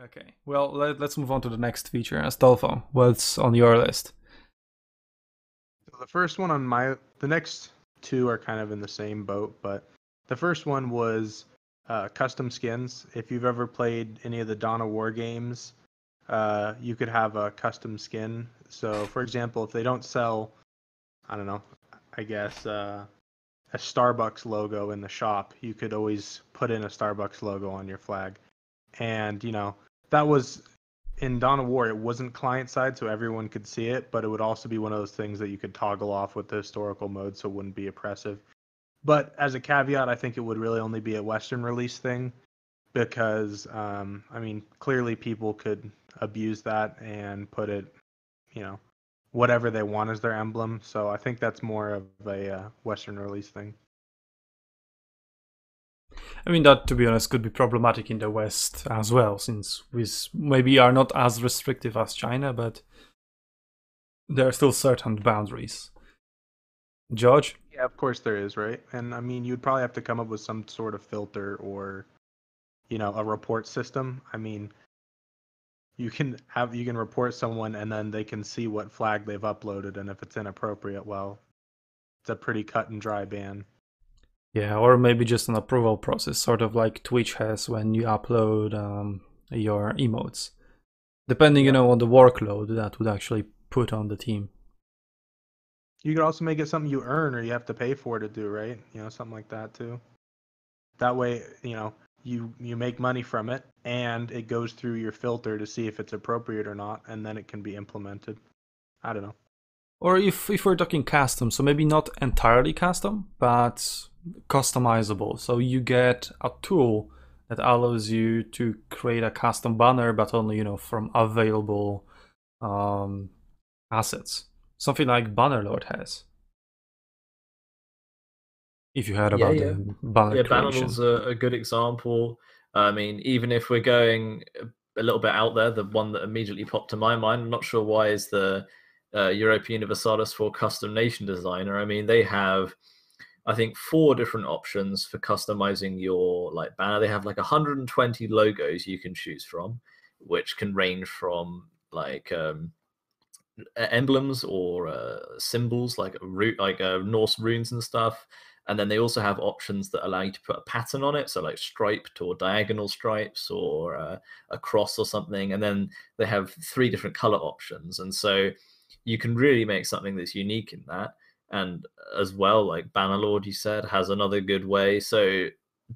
Okay. Well, let's move on to the next feature. Astolfo, what's on your list? So the first one on the next two are kind of in the same boat, but the first one was custom skins. If you've ever played any of the Dawn of War games, you could have a custom skin. So, for example, if they don't sell, I don't know, I guess a Starbucks logo in the shop, you could always put in a Starbucks logo on your flag. And, that was in Dawn of War, it wasn't client side, so everyone could see it, but it would also be one of those things that you could toggle off with the historical mode, so it wouldn't be oppressive. But as a caveat, I think it would really only be a Western release thing because, I mean, clearly people could abuse that and put it, you know, whatever they want as their emblem. So I think that's more of a Western release thing. I mean, that, to be honest, could be problematic in the West as well, since we maybe are not as restrictive as China, but there are still certain boundaries. George? Yeah, of course there is, right? And I mean, you'd probably have to come up with some sort of filter or, a report system. I mean, you can report someone and then they can see what flag they've uploaded, and if it's inappropriate, well, it's a pretty cut and dry ban. Yeah, or maybe just an approval process, sort of like Twitch has when you upload your emotes. Depending, Yep. on the workload that would actually put on the team. You could also make it something you earn or you have to pay for to do, right? Something like that too. That way, you make money from it and it goes through your filter to see if it's appropriate or not, and then it can be implemented. I don't know. Or if we're talking custom, so maybe not entirely custom, but customizable. So you get a tool that allows you to create a custom banner, but only, from available assets. Something like Bannerlord has. If you heard Yeah, about yeah. the banner Yeah, creation. Bannerlord's a good example. I mean, even if we're going a little bit out there, the one that immediately popped to my mind, I'm not sure why, is the European Universalis for custom nation designer. I mean, they have, I think, 4 different options for customizing your banner. They have 120 logos you can choose from, which can range from emblems or symbols like Norse runes and stuff. And then they also have options that allow you to put a pattern on it, so like striped or diagonal stripes or a cross or something. And then they have 3 different color options, and so you can really make something that's unique in that. And as well, like Bannerlord, you said, has another good way. So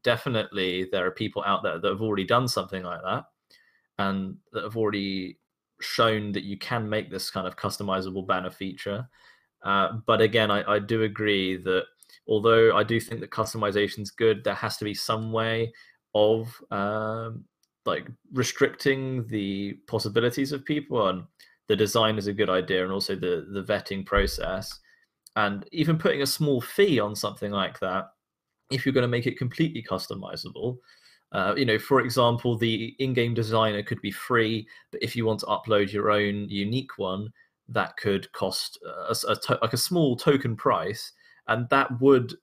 definitely there are people out there that have already done something like that and that have already shown that you can make this kind of customizable banner feature. But again, I do agree that although I do think that customization is good, there has to be some way of restricting the possibilities of people. And the design is a good idea, and also the vetting process, and even putting a small fee on something like that if you're going to make it completely customizable. For example, the in-game designer could be free, but if you want to upload your own unique one, that could cost like a small token price, and that would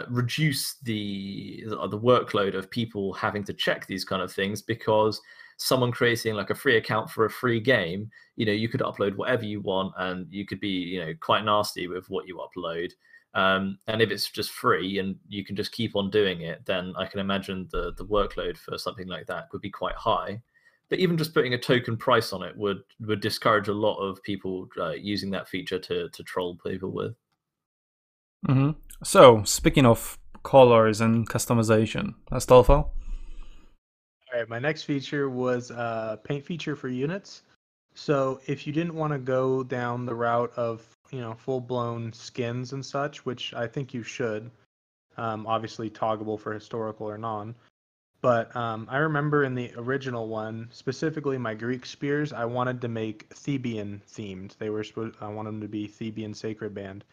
reduce the workload of people having to check these kind of things, because someone creating like a free account for a free game, you could upload whatever you want, and you could be quite nasty with what you upload. And if it's just free and you can just keep on doing it, then I can imagine the workload for something like that would be quite high. But even just putting a token price on it would discourage a lot of people using that feature to troll people with. Mm-hmm. So, speaking of colors and customization, Astolfo? All right, my next feature was a paint feature for units. So if you didn't want to go down the route of, full-blown skins and such, which I think you should, obviously toggable for historical or non. But I remember in the original one, specifically my Greek spears, I wanted to make Theban themed. I wanted them to be Theban sacred band.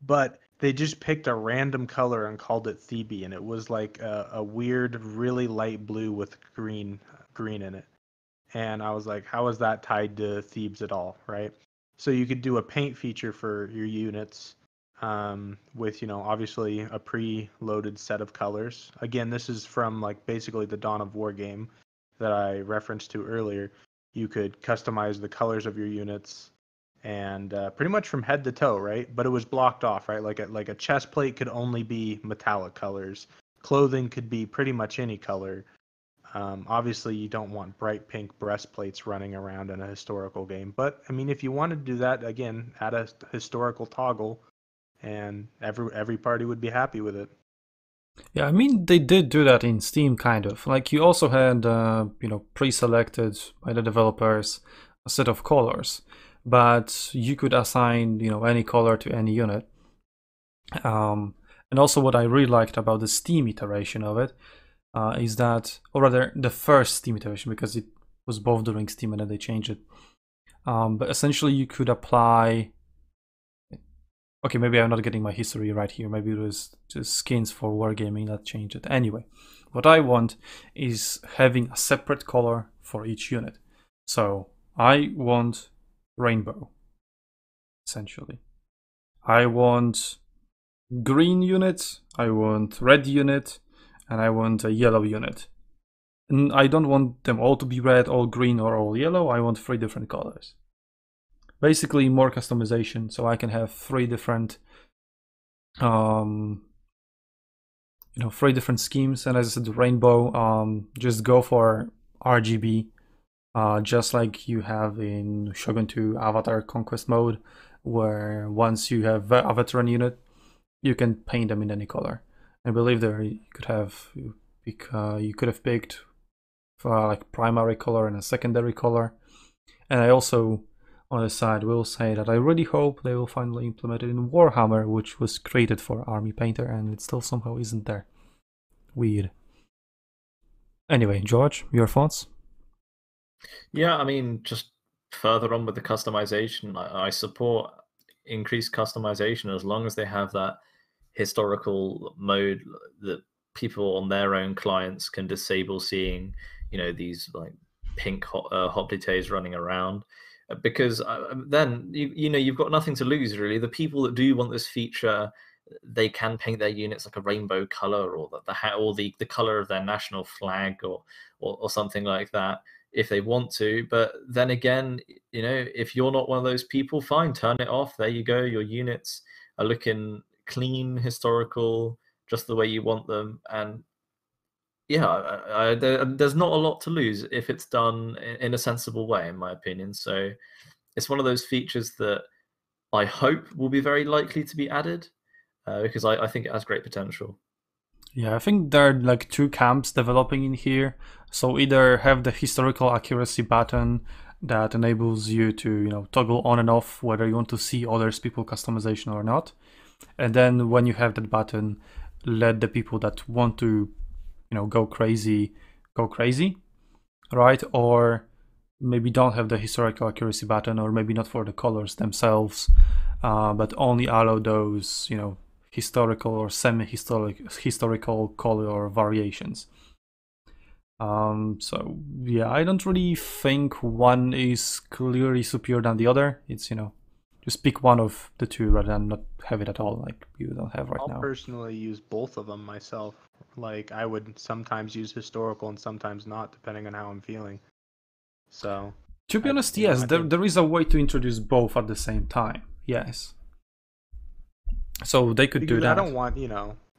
But they just picked a random color and called it Theban. It was like a weird, really light blue with green in it. And I was like, how is that tied to Thebes at all, right? So you could do a paint feature for your units with, obviously a pre-loaded set of colors. Again, this is from like basically the Dawn of War game. that I referenced to earlier, you could customize the colors of your units and pretty much from head to toe, right? But it was blocked off, right? Like a chest plate could only be metallic colors. Clothing could be pretty much any color. Obviously, you don't want bright pink breastplates running around in a historical game. But I mean, if you wanted to do that, again, add a historical toggle, and every party would be happy with it. Yeah, I mean, they did do that in Steam, kind of. Like, you also had, pre-selected by the developers a set of colors, but you could assign, any color to any unit. And also what I really liked about the Steam iteration of it is that, or rather, the first Steam iteration, because it was both during Steam and then they changed it. But essentially, you could apply. Okay, maybe I'm not getting my history right here. Maybe it was just skins for Wargaming that changed it. Anyway, what I want is having a separate color for each unit. So I want rainbow, essentially. I want green unit, I want red unit, and I want a yellow unit. And I don't want them all to be red, all green, or all yellow. I want 3 different colors. Basically, more customization, so I can have 3 different, 3 different schemes. And as I said, the rainbow, just go for RGB, just like you have in Shogun 2 Avatar Conquest mode, where once you have a veteran unit, you can paint them in any color. I believe there you could have picked for like primary color and a secondary color. And I also, on the side, will say that I really hope they will finally implement it in Warhammer, which was created for Army Painter, and it still somehow isn't there. Weird. Anyway, George, your thoughts? Yeah, I mean, just further on with the customization, I support increased customization as long as they have that historical mode that people on their own clients can disable seeing, these like pink hoplites running around, because then you've got nothing to lose really. The people that do want this feature, they can paint their units like a rainbow color, or the color of their national flag, or something like that, if they want to. But then again, if you're not one of those people, fine, turn it off. There you go. Your units are looking clean, historical, just the way you want them. And yeah, there's not a lot to lose if it's done in a sensible way, in my opinion. So it's one of those features that I hope will be very likely to be added, because I think it has great potential. Yeah, I think there are like 2 camps developing in here. So either have the historical accuracy button that enables you to, toggle on and off whether you want to see others people customization or not. And then when you have that button, let the people that want to, go crazy, right? Or maybe don't have the historical accuracy button, or maybe not for the colors themselves, but only allow those, historical or semi-historical color variations. So yeah, I don't really think one is clearly superior than the other. It's, just pick one of the 2 rather than not have it at all, like you don't have right now. I'll personally use both of them myself. Like, I would sometimes use historical and sometimes not, depending on how I'm feeling. So, to be honest, yes, there is a way to introduce both at the same time. Yes. So they could do that. I don't want,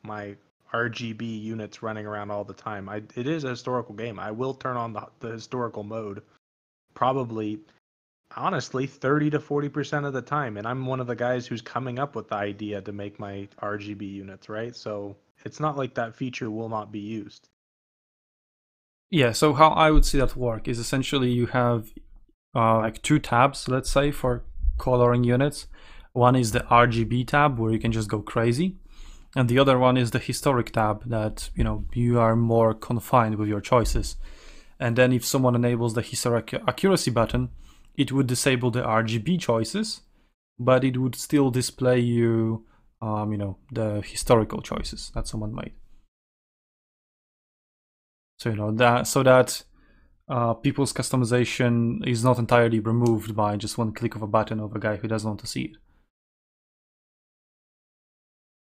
my RGB units running around all the time. It is a historical game. I will turn on the historical mode probably, honestly, 30 to 40% of the time. And I'm one of the guys who's coming up with the idea to make my RGB units, right? So it's not like that feature will not be used. Yeah, so how I would see that work is essentially you have like 2 tabs, let's say, for coloring units. One is the RGB tab, where you can just go crazy. And the other one is the historic tab that, you are more confined with your choices. And then if someone enables the historic accuracy button, it would disable the RGB choices, but it would still display you, the historical choices that someone made. So, that people's customization is not entirely removed by just one click of a button of a guy who doesn't want to see it.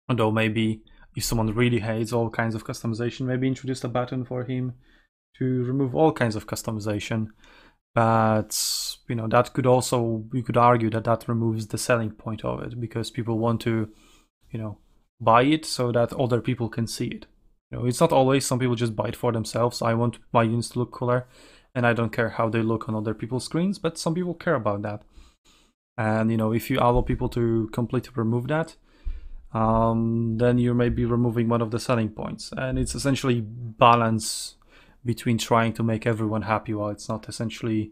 Although maybe if someone really hates all kinds of customization, maybe introduce a button for him to remove all kinds of customization. But that could also, you could argue that that removes the selling point of it, because people want to buy it so that other people can see it. It's not always. Some people just buy it for themselves. I want my units to look cooler, and I don't care how they look on other people's screens, but some people care about that. And if you allow people to completely remove that, then you may be removing one of the selling points. And it's essentially balance between trying to make everyone happy, while it's not essentially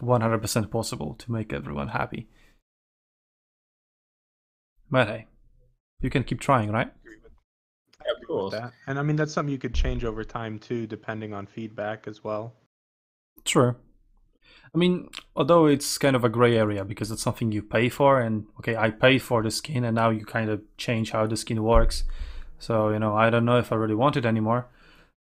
100% possible to make everyone happy. But hey, you can keep trying, right? Of course. That. And I mean, that's something you could change over time too, depending on feedback as well. True. I mean, although it's kind of a gray area, because it's something you pay for, and okay, I paid for the skin, and now you kind of change how the skin works. So, I don't know if I really want it anymore.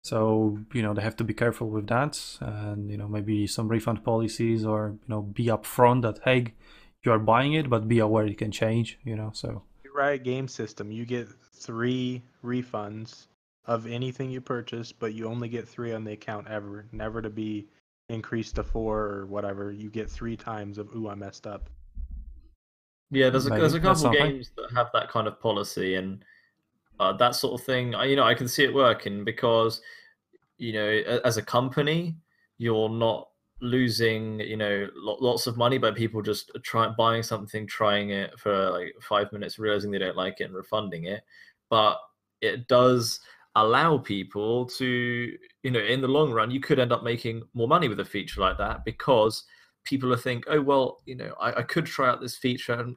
So, they have to be careful with that, and, maybe some refund policies, or, be upfront that, hey, you are buying it, but be aware it can change, so. Right, game system, you get 3 refunds of anything you purchase, but you only get 3 on the account ever, never to be increased to 4 or whatever. You get 3 times of, ooh, I messed up. Yeah, there's a couple games that have that kind of policy, and that sort of thing. I can see it working, because as a company, you're not losing lots of money by people just buying something, trying it for like 5 minutes, realizing they don't like it, and refunding it. But it does allow people to, in the long run, you could end up making more money with a feature like that, because people will think, oh, well, I could try out this feature, and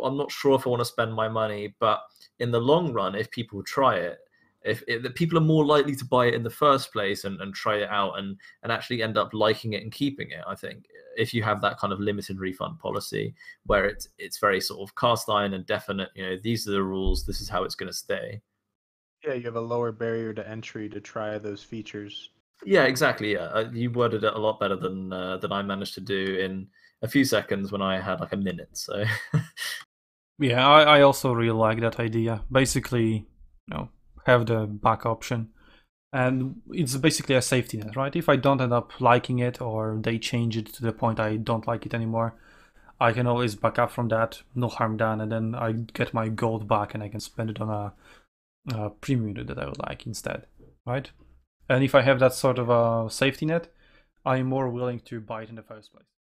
I'm not sure if I want to spend my money. But in the long run, if people try it, the people are more likely to buy it in the first place, and try it out, and actually end up liking it and keeping it. I think if you have that kind of limited refund policy, where it's very sort of cast iron and definite, these are the rules, this is how it's going to stay. Yeah, you have a lower barrier to entry to try those features. Yeah, exactly. Yeah, you worded it a lot better than I managed to do in a few seconds when I had like a minute. So yeah, I also really like that idea. Basically, have the back option, and it's basically a safety net, right? If I don't end up liking it, or they change it to the point I don't like it anymore, I can always back up from that, no harm done, and then I get my gold back, and I can spend it on a premium unit that I would like instead, right? And if I have that sort of a safety net, I'm more willing to buy it in the first place.